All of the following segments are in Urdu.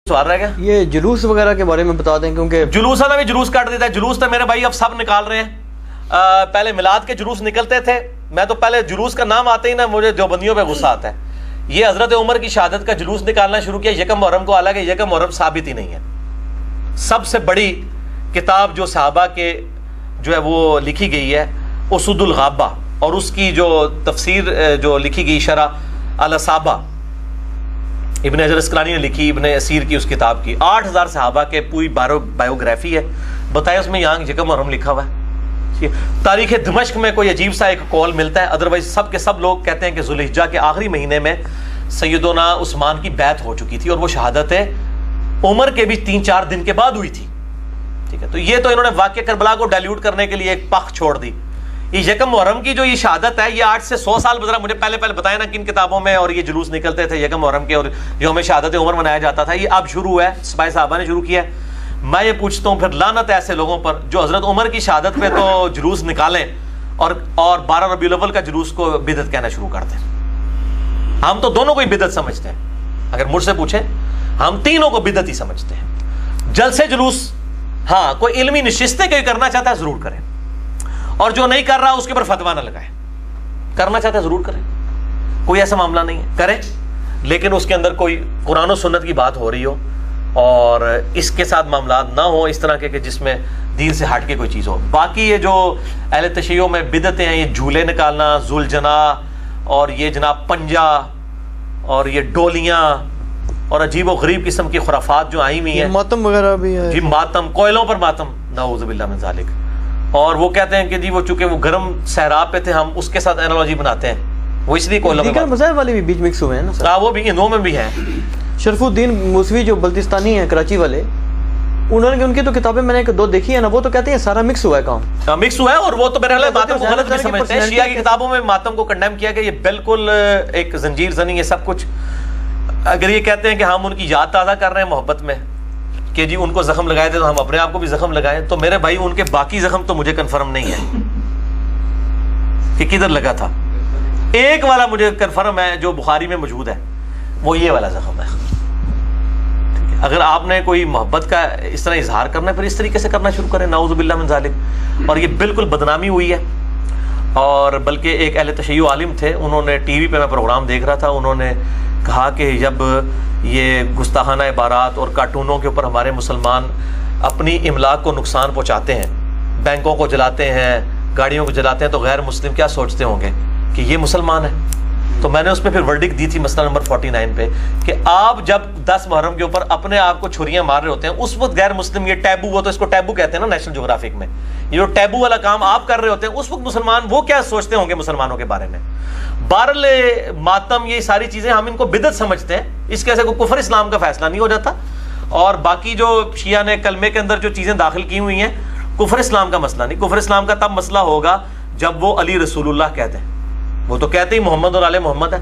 سوال رہ گیا یہ جلوس وغیرہ کے بارے میں بتا دیں، کیونکہ جلوس والا بھی جلوس کاٹ دیتا ہے. جلوس تو میرے بھائی اب سب نکال رہے ہیں. پہلے میلاد کے جلوس نکلتے تھے. میں تو پہلے جلوس کا نام آتے ہی نا مجھے دیوبندیوں پہ غصہ آتا ہے. یہ حضرت عمر کی شہادت کا جلوس نکالنا شروع کیا یکم محرم کو، حالانکہ یکم محرم ثابت ہی نہیں ہے. سب سے بڑی کتاب جو صحابہ کے جو ہے وہ لکھی گئی ہے اسود الغابہ، اور اس کی جو تفسیر جو لکھی گئی شرح الاصابہ ابن حجر اسقلانی نے لکھی، ابن اسیر کی اس کتاب کی 8000 صحابہ کے پوری بایوگرافی ہے. بتائیں اس میں یہاں یکم محرم لکھا ہوا ہے. تاریخ دمشق میں کوئی عجیب سا ایک قول ملتا ہے، ادروائز سب کے سب لوگ کہتے ہیں کہ ذوالحجہ کے آخری مہینے میں سیدنا عثمان کی بیعت ہو چکی تھی، اور وہ شہادت عمر کے بھی 3-4 دن کے بعد ہوئی تھی. ٹھیک ہے، تو یہ تو انہوں نے واقعہ کربلا کو ڈائلیوٹ کرنے کے لیے ایک پخ چھوڑ دی. یہ یکم محرم کی جو یہ شہادت ہے یہ 8 سے 100 سال گزرا. مجھے پہلے بتائیں نا کن کتابوں میں اور یہ جلوس نکلتے تھے یکم محرم کے اور یوم شہادت عمر منایا جاتا تھا. یہ اب شروع ہے، سپاہی صحابہ نے شروع کیا ہے. میں یہ پوچھتا ہوں پھر لعنت ہے ایسے لوگوں پر جو حضرت عمر کی شہادت پہ تو جلوس نکالیں اور 12 ربیع الاول کا جلوس کو بدعت کہنا شروع کر دیں. ہم تو دونوں کو ہی بدعت سمجھتے ہیں. اگر مجھ سے پوچھیں ہم تینوں کو بدعت ہی سمجھتے ہیں. جلسے جلوس ہاں کوئی علمی نشستیں کوئی کرنا چاہتا ہے ضرور کریں، اور جو نہیں کر رہا اس کے اوپر فتویٰ نہ لگائے. کرنا چاہتا ہے ضرور کریں، کوئی ایسا معاملہ نہیں ہے، کریں، لیکن اس کے اندر کوئی قرآن و سنت کی بات ہو رہی ہو اور اس کے ساتھ معاملات نہ ہو اس طرح کے کہ جس میں دین سے ہٹ کے کوئی چیز ہو. باقی یہ جو اہل تشیع میں بدعتیں ہیں، یہ جھولے نکالنا، ذوالجناح اور یہ جناب پنجا اور یہ ڈولیاں اور عجیب و غریب قسم کی خرافات جو آئی ہوئی ہیں، ماتم وغیرہ بھی ہے جی، ماتم، کوئلوں پر ماتم، نعوذ باللہ من ذالک. اور وہ کہتے ہیں کہ جی وہ چونکہ وہ گرم صحرا پہ تھے ہم اس کے ساتھ اینالوجی بناتے ہیں، وہ اس لیے کوئلوں دیگر مذاہب والے بھی بیچ مکس ہوئے ہیں نا. ہاں وہ بھی ہندوؤں میں بھی ہیں. شرف الدین موسوی جو بلتستانی ہیں کراچی والے، انہوں نے ان کی تو کتابیں میں نے 2 دیکھی ہیں نا، وہ تو کہتے ہیں سارا مکس ہوا ہے کام. مکس ہوا ہے، اور وہ تو میرے خیال ماتم کو غلط بھی سمجھتے ہیں. شیعہ کی کتابوں میں ماتم کو کنڈیم کیا کہ یہ بالکل ایک زنجیر زنی ہے سب کچھ. اگر یہ کہتے ہیں کہ ہم ان کی یاد تازہ کر رہے ہیں محبت میں کہ جی ان کو زخم لگائے تھے تو ہم اپنے آپ کو بھی زخم لگائیں، تو میرے بھائی ان کے باقی زخم تو مجھے کنفرم نہیں ہے کہ کدھر لگا تھا. ایک والا مجھے کنفرم ہے جو بخاری میں موجود ہے، وہ یہ والا زخم ہے. اگر آپ نے کوئی محبت کا اس طرح اظہار کرنا ہے پھر اس طریقے سے کرنا شروع کریں، نعوذ باللہ من ذالک. اور یہ بالکل بدنامی ہوئی ہے. اور بلکہ ایک اہل تشیع عالم تھے، انہوں نے ٹی وی پہ میں پروگرام دیکھ رہا تھا، انہوں نے کہا کہ جب یہ گستاخانہ عبارات اور کارٹونوں کے اوپر ہمارے مسلمان اپنی املاک کو نقصان پہنچاتے ہیں، بینکوں کو جلاتے ہیں، گاڑیوں کو جلاتے ہیں، تو غیر مسلم کیا سوچتے ہوں گے کہ یہ مسلمان ہے. تو میں نے اس پہ پھر ورڈک دی تھی مسئلہ نمبر 49 پہ کہ آپ جب 10 محرم کے اوپر اپنے آپ کو چھریاں مار رہے ہوتے ہیں اس وقت غیر مسلم، یہ ٹیبو، وہ تو اس کو ٹیبو کہتے ہیں نا نیشنل جغرافک میں، یہ جو ٹیبو والا کام آپ کر رہے ہوتے ہیں اس وقت مسلمان وہ کیا سوچتے ہوں گے مسلمانوں کے بارے میں. بہرحال ماتم یہ ساری چیزیں ہم ان کو بدعت سمجھتے ہیں، اس کے ایسے کوئی کفر اسلام کا فیصلہ نہیں ہو جاتا. اور باقی جو شیعہ نے کلمے کے اندر جو چیزیں داخل کی ہوئی ہیں، کفر اسلام کا مسئلہ نہیں. کفر اسلام کا تب مسئلہ ہوگا جب وہ علی رسول اللہ کہتے ہیں. وہ تو کہتے ہی محمد اور آل محمد ہے.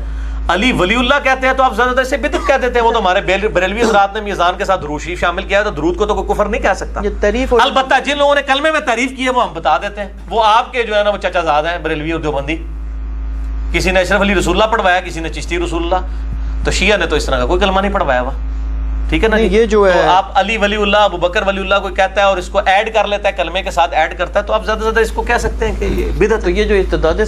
علی ولی اللہ کہتے ہیں تو آپ زیادہ تر سے بدعت کہہ دیتے ہیں. وہ تو ہمارے بریلوی حضرات نے میزان کے ساتھ درود شریف شامل کیا ہے، تو درود کو تو کوئی کفر نہیں کہہ سکتا. یہ تعریف البتہ جن لوگوں نے کلمے میں تعریف کی ہے وہ ہم بتا دیتے ہیں، وہ آپ کے جو ہے نا وہ چچا زاد ہیں بریلوی اور دیوبندی. کسی نے اشرف علی رسول اللہ پڑھوایا، کسی نے چشتی رسول اللہ، تو شیعہ نے تو اس طرح کا کوئی کلمہ نہیں پڑھوایا ہوا. ٹھیک ہے نا. یہ جو ہے آپ علی ولی اللہ، ابو بکر ولی اللہ کوئی کہتا ہے اور اس کو ایڈ کر لیتا ہے، کلمے کے ساتھ ایڈ کرتا ہے، تو آپ زیادہ سے زیادہ اس کو کہہ سکتے ہیں کہ یہ بدعت. تو یہ جو ارتداد